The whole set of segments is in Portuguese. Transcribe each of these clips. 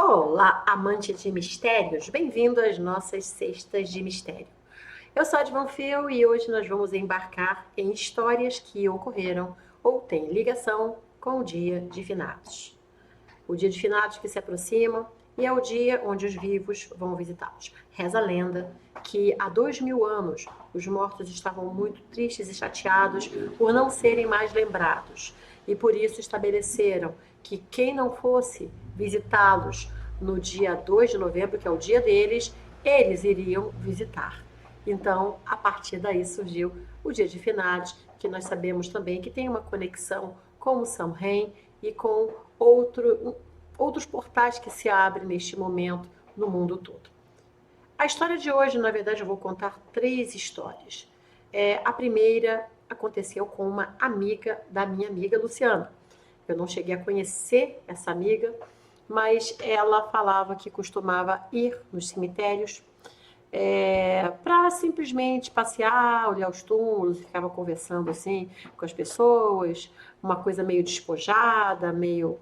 Olá, amante de mistérios, bem-vindo às nossas cestas de mistério. Eu sou a Advan Fio e hoje nós vamos embarcar em histórias que ocorreram ou têm ligação com o Dia de Finados. O Dia de Finados que se aproxima e é o dia onde os vivos vão visitá-los. Reza a lenda que há 2000 anos os mortos estavam muito tristes e chateados por não serem mais lembrados e por isso estabeleceram que quem não fosse visitá-los no dia 2 de novembro, que é o dia deles, eles iriam visitar. Então, a partir daí surgiu o Dia de Finados, que nós sabemos também que tem uma conexão com o Samhain e com outros portais que se abrem neste momento no mundo todo. A história de hoje, na verdade, eu vou contar 3 histórias. A primeira aconteceu com uma amiga da minha amiga Luciana. Eu não cheguei a conhecer essa amiga, mas ela falava que costumava ir nos cemitérios para simplesmente passear, olhar os túmulos, ficava conversando assim com as pessoas, uma coisa meio despojada, meio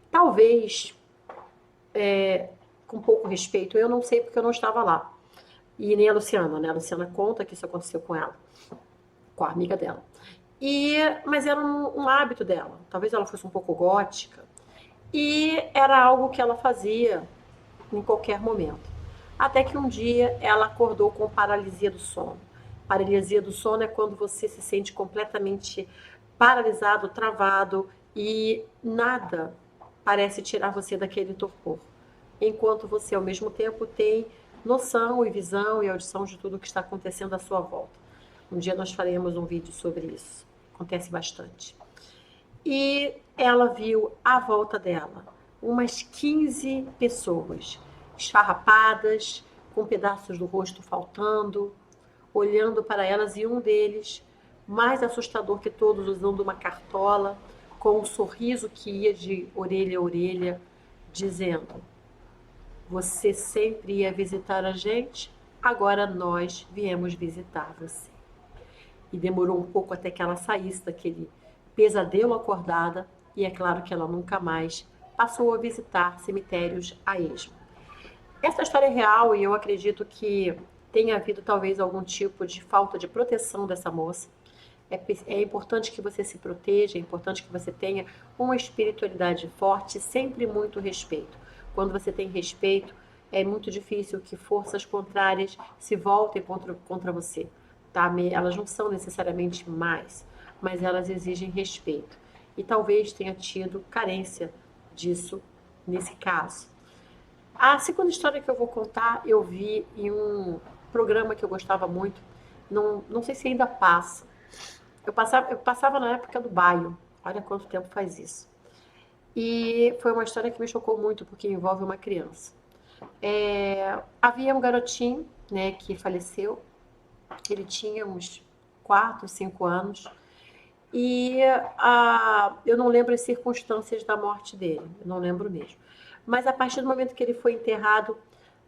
talvez com pouco respeito. Eu não sei porque eu não estava lá. E nem a Luciana, né? A Luciana conta que isso aconteceu com ela, com a amiga dela. Mas era um hábito dela. Talvez ela fosse um pouco gótica. E era algo que ela fazia em qualquer momento. Até que um dia ela acordou com paralisia do sono. Paralisia do sono é quando você se sente completamente paralisado, travado e nada parece tirar você daquele torpor. Enquanto você, ao mesmo tempo, tem noção e visão e audição de tudo o que está acontecendo à sua volta. Um dia nós faremos um vídeo sobre isso. Acontece bastante. E ela viu à volta dela umas 15 pessoas esfarrapadas, com pedaços do rosto faltando, olhando para elas, e um deles, mais assustador que todos, usando uma cartola, com um sorriso que ia de orelha a orelha, dizendo: você sempre ia visitar a gente, agora nós viemos visitar você. E demorou um pouco até que ela saísse daquele pesadelo acordada, e é claro que ela nunca mais passou a visitar cemitérios a esmo. Essa história é real e eu acredito que tenha havido talvez algum tipo de falta de proteção dessa moça. É importante que você se proteja, é importante que você tenha uma espiritualidade forte, sempre muito respeito. Quando você tem respeito, é muito difícil que forças contrárias se voltem contra você. Tá? Elas não são necessariamente más, mas elas exigem respeito. E talvez tenha tido carência disso nesse caso. A segunda história que eu vou contar, eu vi em um programa que eu gostava muito, não sei se ainda passa. Eu passava na época do Baio, olha quanto tempo faz isso. E foi uma história que me chocou muito, porque envolve uma criança. Havia um garotinho, né, que faleceu, ele tinha uns 4, 5 anos, e eu não lembro as circunstâncias da morte dele, eu não lembro mesmo. Mas a partir do momento que ele foi enterrado,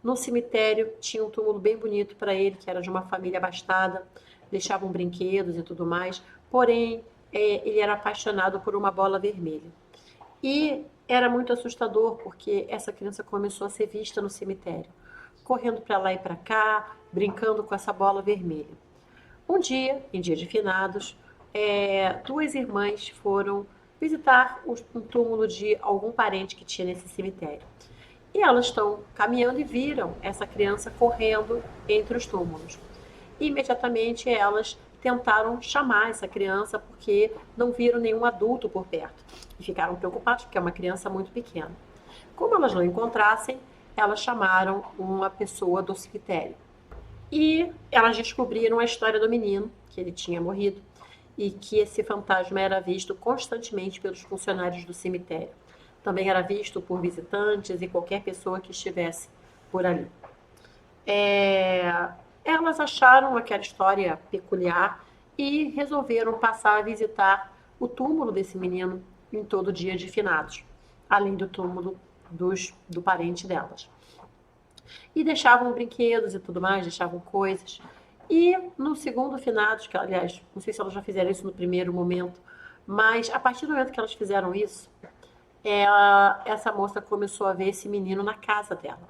no cemitério tinha um túmulo bem bonito para ele, que era de uma família abastada, deixavam brinquedos e tudo mais, porém ele era apaixonado por uma bola vermelha. E era muito assustador, porque essa criança começou a ser vista no cemitério, correndo para lá e para cá, brincando com essa bola vermelha. Um dia, em dia de finados, 2 irmãs foram visitar um túmulo de algum parente que tinha nesse cemitério. E elas estão caminhando e viram essa criança correndo entre os túmulos. E, imediatamente elas tentaram chamar essa criança porque não viram nenhum adulto por perto. E ficaram preocupadas porque é uma criança muito pequena. Como elas não encontrassem, elas chamaram uma pessoa do cemitério. E elas descobriram a história do menino, que ele tinha morrido, e que esse fantasma era visto constantemente pelos funcionários do cemitério. Também era visto por visitantes e qualquer pessoa que estivesse por ali. Elas acharam aquela história peculiar e resolveram passar a visitar o túmulo desse menino em todo dia de finados, além do túmulo do parente delas. E deixavam brinquedos e tudo mais, deixavam coisas. E no segundo finados, que aliás, não sei se elas já fizeram isso no primeiro momento, mas a partir do momento que elas fizeram isso, essa moça começou a ver esse menino na casa dela,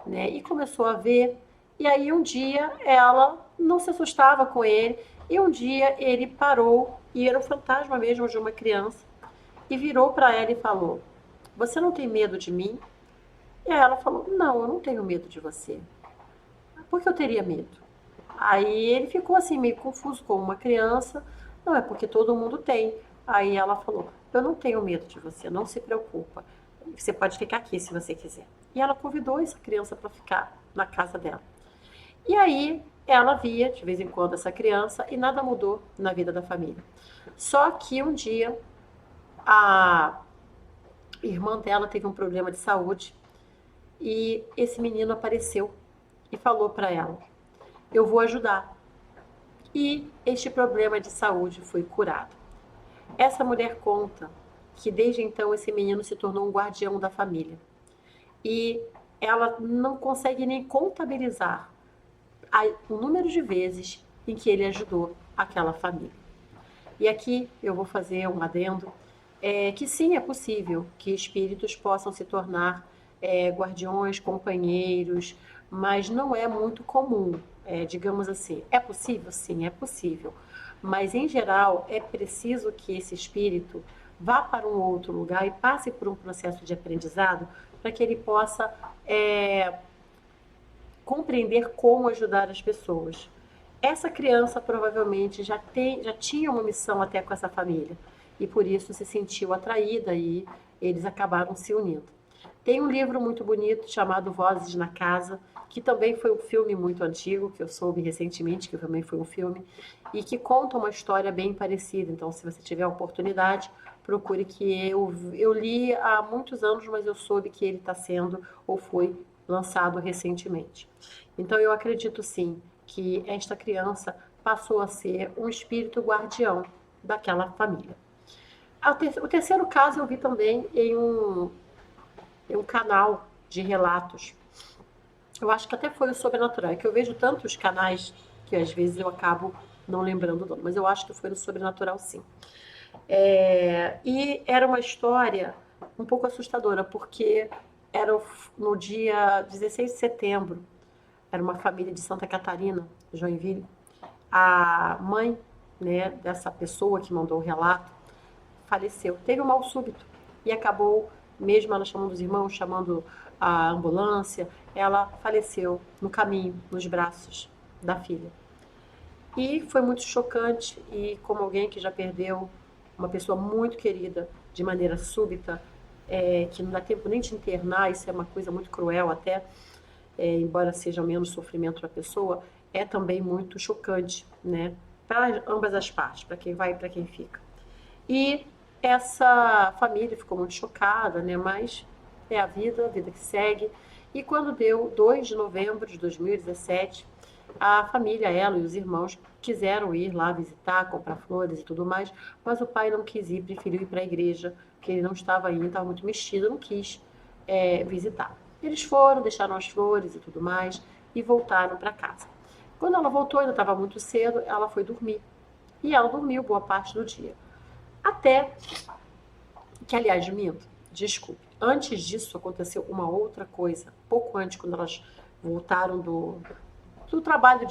né? E começou a ver. E aí um dia ela não se assustava com ele. E um dia ele parou, e era um fantasma mesmo de uma criança, e virou para ela e falou: Você não tem medo de mim? E aí ela falou: Não, eu não tenho medo de você. Por que eu teria medo? Aí ele ficou assim, meio confuso como uma criança. Não, é porque todo mundo tem. Aí ela falou: Eu não tenho medo de você, não se preocupa. Você pode ficar aqui se você quiser. E ela convidou essa criança para ficar na casa dela. E aí ela via de vez em quando essa criança e nada mudou na vida da família. Só que um dia a irmã dela teve um problema de saúde e esse menino apareceu e falou para ela: Eu vou ajudar. E este problema de saúde foi curado. Essa mulher conta que desde então esse menino se tornou um guardião da família. E ela não consegue nem contabilizar o número de vezes em que ele ajudou aquela família. E aqui eu vou fazer um adendo, que sim, é possível que espíritos possam se tornar guardiões, companheiros, mas não é muito comum, digamos assim. É possível? Sim, é possível. Mas, em geral, é preciso que esse espírito vá para um outro lugar e passe por um processo de aprendizado para que ele possa compreender como ajudar as pessoas. Essa criança provavelmente já tinha uma missão até com essa família e por isso se sentiu atraída e eles acabaram se unindo. Tem um livro muito bonito chamado Vozes na Casa, que também foi um filme muito antigo, que eu soube recentemente que também foi um filme, e que conta uma história bem parecida. Então, se você tiver a oportunidade, procure, que eu li há muitos anos, mas eu soube que ele está sendo ou foi lançado recentemente. Então, eu acredito sim que esta criança passou a ser um espírito guardião daquela família. O terceiro caso eu vi também em um canal de relatos. Eu acho que até foi o Sobrenatural, é que eu vejo tantos canais que às vezes eu acabo não lembrando o nome, mas eu acho que foi no Sobrenatural sim. E era uma história um pouco assustadora, porque era no dia 16 de setembro, era uma família de Santa Catarina, Joinville. A mãe, né, dessa pessoa que mandou o relato faleceu, teve um mal súbito e acabou, mesmo ela chamando os irmãos, chamando a ambulância, ela faleceu no caminho, nos braços da filha. E foi muito chocante, e como alguém que já perdeu uma pessoa muito querida de maneira súbita, que não dá tempo nem de internar, isso é uma coisa muito cruel até, embora seja menos sofrimento para a pessoa, é também muito chocante, né? Para ambas as partes, para quem vai e para quem fica. E essa família ficou muito chocada, né? Mas é a vida que segue. E quando deu 2 de novembro de 2017, a família, ela e os irmãos, quiseram ir lá visitar, comprar flores e tudo mais, mas o pai não quis ir, preferiu ir para a igreja, porque ele não estava indo, estava muito mexido, não quis visitar. Eles foram, deixaram as flores e tudo mais e voltaram para casa. Quando ela voltou, ainda estava muito cedo, ela foi dormir. E ela dormiu boa parte do dia. Até que, aliás, minto, desculpe, antes disso aconteceu uma outra coisa. Pouco antes, quando elas voltaram do trabalho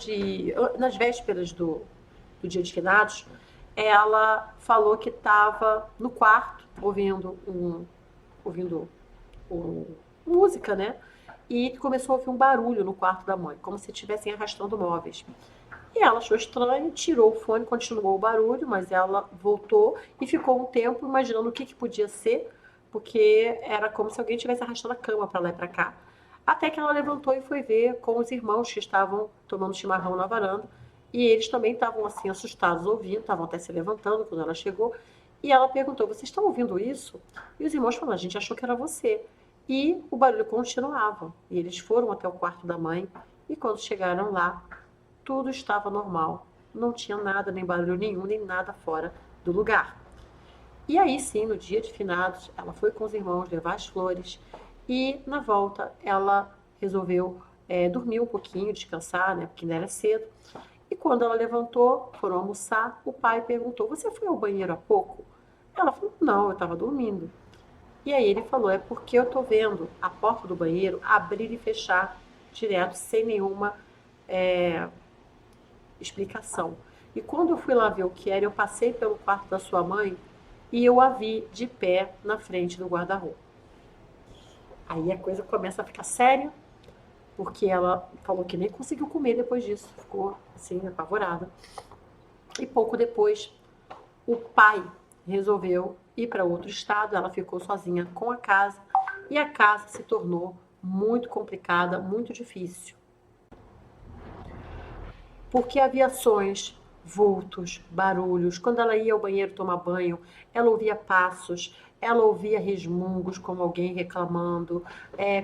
nas vésperas do dia de finados, ela falou que estava no quarto ouvindo música, né? E começou a ouvir um barulho no quarto da mãe, como se estivessem arrastando móveis. E ela achou estranho, tirou o fone, continuou o barulho, mas ela voltou e ficou um tempo imaginando o que podia ser, porque era como se alguém estivesse arrastando a cama para lá e para cá. Até que ela levantou e foi ver com os irmãos que estavam tomando chimarrão na varanda. E eles também estavam assim assustados ouvindo, estavam até se levantando quando ela chegou. E ela perguntou: Vocês estão ouvindo isso? E os irmãos falaram: A gente achou que era você. E o barulho continuava. E eles foram até o quarto da mãe. E quando chegaram lá, tudo estava normal. Não tinha nada, nem barulho nenhum, nem nada fora do lugar. E aí sim, no dia de finados, ela foi com os irmãos levar as flores e na volta ela resolveu dormir um pouquinho, descansar, né, porque ainda era cedo. E quando ela levantou, foram almoçar, o pai perguntou: Você foi ao banheiro há pouco? Ela falou: Não, eu estava dormindo. E aí ele falou, é porque eu tô vendo a porta do banheiro abrir e fechar direto, sem nenhuma é, explicação. E quando eu fui lá ver o que era, eu passei pelo quarto da sua mãe e eu a vi de pé na frente do guarda-roupa. Aí a coisa começa a ficar séria, porque ela falou que nem conseguiu comer depois disso, ficou assim, apavorada. E pouco depois, o pai resolveu ir para outro estado, ela ficou sozinha com a casa e a casa se tornou muito complicada, muito difícil. Porque havia sons, vultos, barulhos. Quando ela ia ao banheiro tomar banho, ela ouvia passos, ela ouvia resmungos, como alguém reclamando.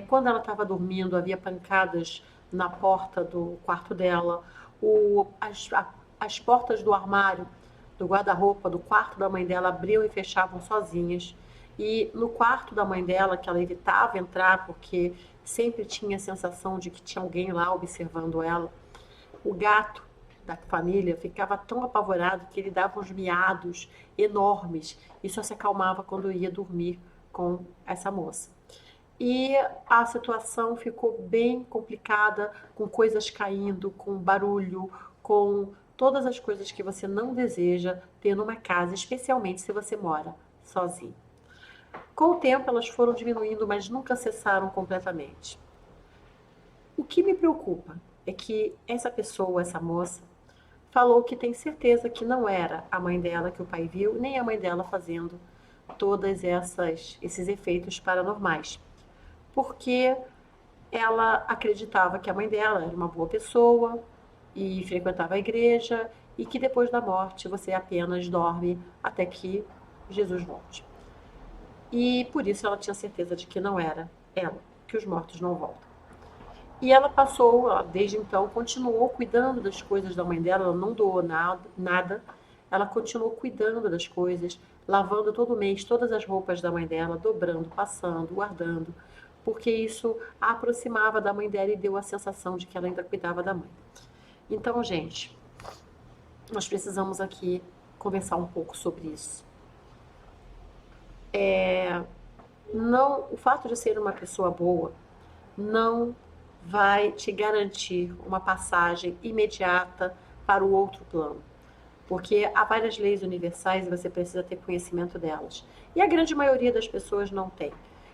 Quando ela estava dormindo, havia pancadas na porta do quarto dela. As portas do armário, do guarda-roupa, do quarto da mãe dela abriam e fechavam sozinhas. E no quarto da mãe dela, que ela evitava entrar porque sempre tinha a sensação de que tinha alguém lá observando ela, o gato da família ficava tão apavorado que ele dava uns miados enormes e só se acalmava quando ia dormir com essa moça. E a situação ficou bem complicada, com coisas caindo, com barulho, com todas as coisas que você não deseja ter numa casa, especialmente se você mora sozinho. Com o tempo, elas foram diminuindo, mas nunca cessaram completamente. O que me preocupa é que essa pessoa, essa moça, falou que tem certeza que não era a mãe dela que o pai viu, nem a mãe dela fazendo todas esses efeitos paranormais. Porque ela acreditava que a mãe dela era uma boa pessoa e frequentava a igreja e que depois da morte você apenas dorme até que Jesus volte. E por isso ela tinha certeza de que não era ela, que os mortos não voltam. E ela passou, desde então, continuou cuidando das coisas da mãe dela, ela não doou nada, ela continuou cuidando das coisas, lavando todo mês todas as roupas da mãe dela, dobrando, passando, guardando, porque isso a aproximava da mãe dela e deu a sensação de que ela ainda cuidava da mãe. Então, gente, nós precisamos aqui conversar um pouco sobre isso. Não, o fato de ser uma pessoa boa não vai te garantir uma passagem imediata para o outro plano. Porque há várias leis universais e você precisa ter conhecimento delas. E a grande maioria das pessoas não tem,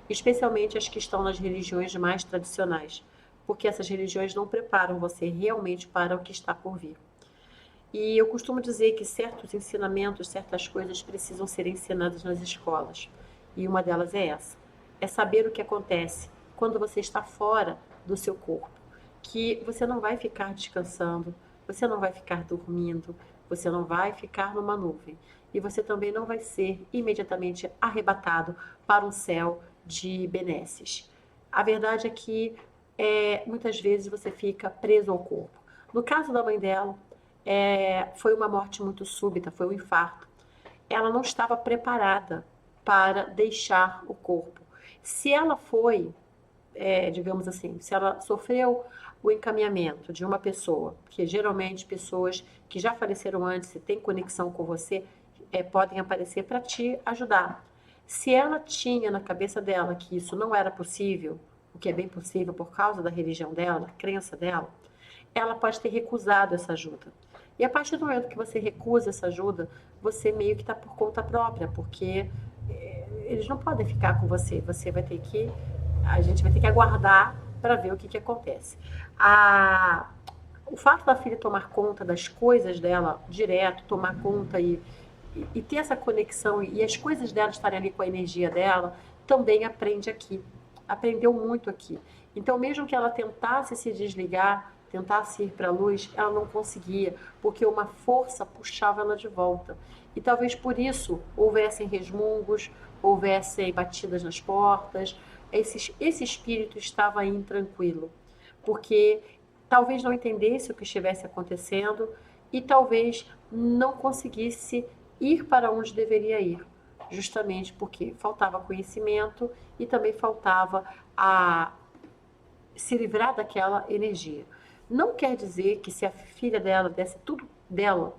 especialmente as que estão nas religiões mais tradicionais, porque essas religiões não preparam você realmente para o que está por vir. E eu costumo dizer que certos ensinamentos, certas coisas precisam ser ensinadas nas escolas. E uma delas é essa: é saber o que acontece quando você está fora do seu corpo, que você não vai ficar descansando, você não vai ficar dormindo, você não vai ficar numa nuvem e você também não vai ser imediatamente arrebatado para um céu de benesses. A verdade é que muitas vezes você fica preso ao corpo. No caso da mãe dela, foi uma morte muito súbita, foi um infarto. Ela não estava preparada para deixar o corpo. Se ela foi digamos assim, se ela sofreu o encaminhamento de uma pessoa, que geralmente pessoas que já faleceram antes e têm conexão com você, podem aparecer para te ajudar. Se ela tinha na cabeça dela que isso não era possível, o que é bem possível por causa da religião dela, a crença dela, ela pode ter recusado essa ajuda. E a partir do momento que você recusa essa ajuda, você meio que está por conta própria, porque eles não podem ficar com você. A gente vai ter que aguardar para ver o que acontece. O fato da filha tomar conta das coisas dela direto, tomar conta e ter essa conexão e as coisas dela estarem ali com a energia dela, também aprende aqui. Aprendeu muito aqui. Então, mesmo que ela tentasse se desligar, tentasse ir para a luz, ela não conseguia, porque uma força puxava ela de volta. E talvez por isso houvessem resmungos, houvessem batidas nas portas. Esse espírito estava intranquilo, porque talvez não entendesse o que estivesse acontecendo e talvez não conseguisse ir para onde deveria ir, justamente porque faltava conhecimento e também faltava se livrar daquela energia. Não quer dizer que se a filha dela desse tudo dela,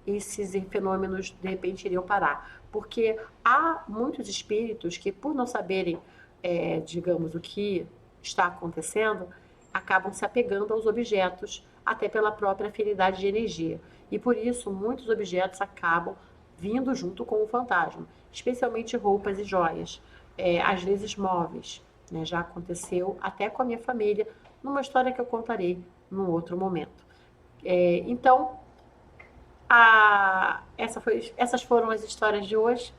esses fenômenos de repente iriam parar. porque há muitos espíritos que, por não saberem, digamos, o que está acontecendo, acabam se apegando aos objetos, até pela própria afinidade de energia. E por isso, muitos objetos acabam vindo junto com o fantasma, especialmente roupas e joias, às vezes móveis. Né? Já aconteceu até com a minha família, numa história que eu contarei num outro momento. Então, essas foram as histórias de hoje.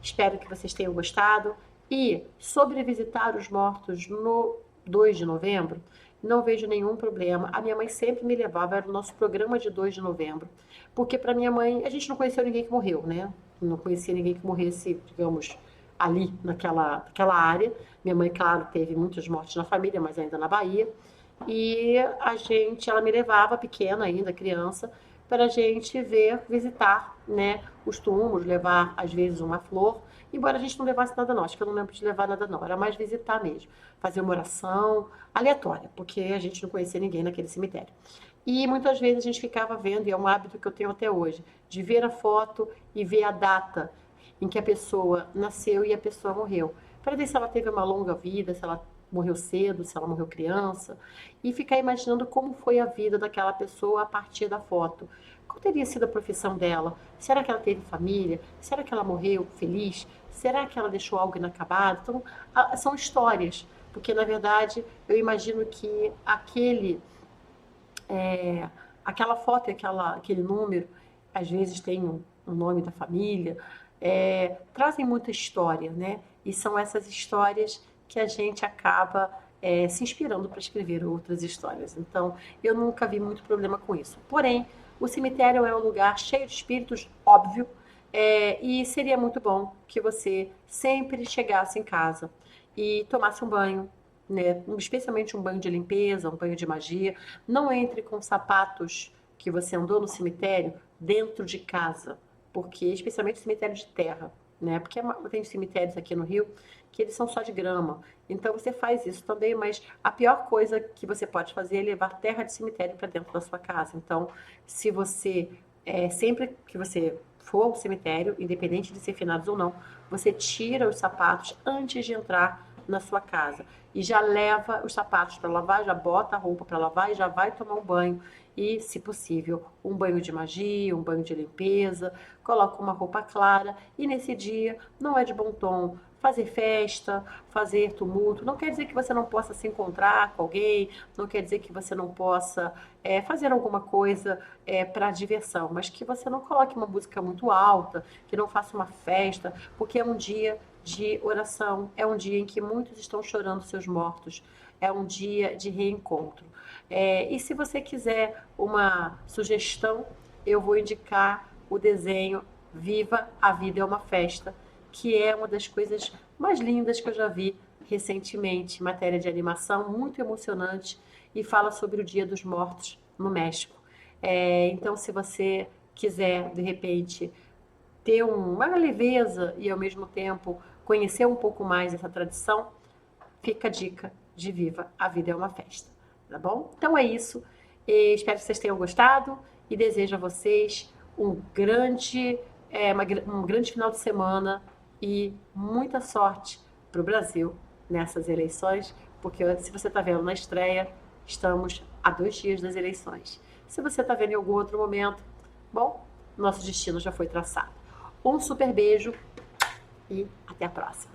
Espero que vocês tenham gostado. E sobre visitar os mortos no 2 de novembro, não vejo nenhum problema. A minha mãe sempre me levava, era o nosso programa de 2 de novembro. Porque para minha mãe, a gente não conheceu ninguém que morreu, né? Não conhecia ninguém que morresse, digamos, ali naquela área. Minha mãe, claro, teve muitas mortes na família, mas ainda na Bahia. E ela me levava, pequena ainda, criança, para a gente visitar, né, os túmulos, levar às vezes uma flor, embora a gente não levasse nada não, acho que eu não lembro de levar nada não, era mais visitar mesmo, fazer uma oração aleatória, porque a gente não conhecia ninguém naquele cemitério. E muitas vezes a gente ficava vendo, e é um hábito que eu tenho até hoje, de ver a foto e ver a data em que a pessoa nasceu e a pessoa morreu, para ver se ela teve uma longa vida, se ela morreu cedo, se ela morreu criança, e ficar imaginando como foi a vida daquela pessoa a partir da foto. Qual teria sido a profissão dela? Será que ela teve família? Será que ela morreu feliz? Será que ela deixou algo inacabado? Então, são histórias, porque na verdade eu imagino que aquela foto, aquele número, às vezes tem um nome da família, trazem muita história, né? E são essas histórias que a gente acaba se inspirando para escrever outras histórias. Então, eu nunca vi muito problema com isso. Porém, o cemitério é um lugar cheio de espíritos, óbvio, e seria muito bom que você sempre chegasse em casa e tomasse um banho, né? Especialmente um banho de limpeza, um banho de magia. Não entre com sapatos que você andou no cemitério dentro de casa, porque especialmente cemitério de terra, né? Porque tem cemitérios aqui no Rio que eles são só de grama. Então você faz isso também, mas a pior coisa que você pode fazer é levar terra de cemitério para dentro da sua casa. Então, se você sempre que você for ao cemitério, independente de ser finados ou não, você tira os sapatos antes de entrar na sua casa e já leva os sapatos para lavar, já bota a roupa para lavar e já vai tomar um banho e, se possível, um banho de magia, um banho de limpeza, coloca uma roupa clara e nesse dia não é de bom tom fazer festa, fazer tumulto. Não quer dizer que você não possa se encontrar com alguém, não quer dizer que você não possa fazer alguma coisa para diversão, mas que você não coloque uma música muito alta, que não faça uma festa, porque é um dia de oração, é um dia em que muitos estão chorando seus mortos, é um dia de reencontro. E se você quiser uma sugestão, eu vou indicar o desenho Viva a Vida é uma Festa, que é uma das coisas mais lindas que eu já vi recentemente, matéria de animação, muito emocionante, e fala sobre o Dia dos Mortos no México. Então, se você quiser, de repente, ter uma leveza e, ao mesmo tempo, conhecer um pouco mais essa tradição, fica a dica de Viva a Vida é uma Festa, tá bom? Então é isso, espero que vocês tenham gostado e desejo a vocês um grande final de semana e muita sorte para o Brasil nessas eleições, porque se você está vendo na estreia, estamos a 2 dias das eleições. Se você está vendo em algum outro momento, bom, nosso destino já foi traçado. Um super beijo e até a próxima.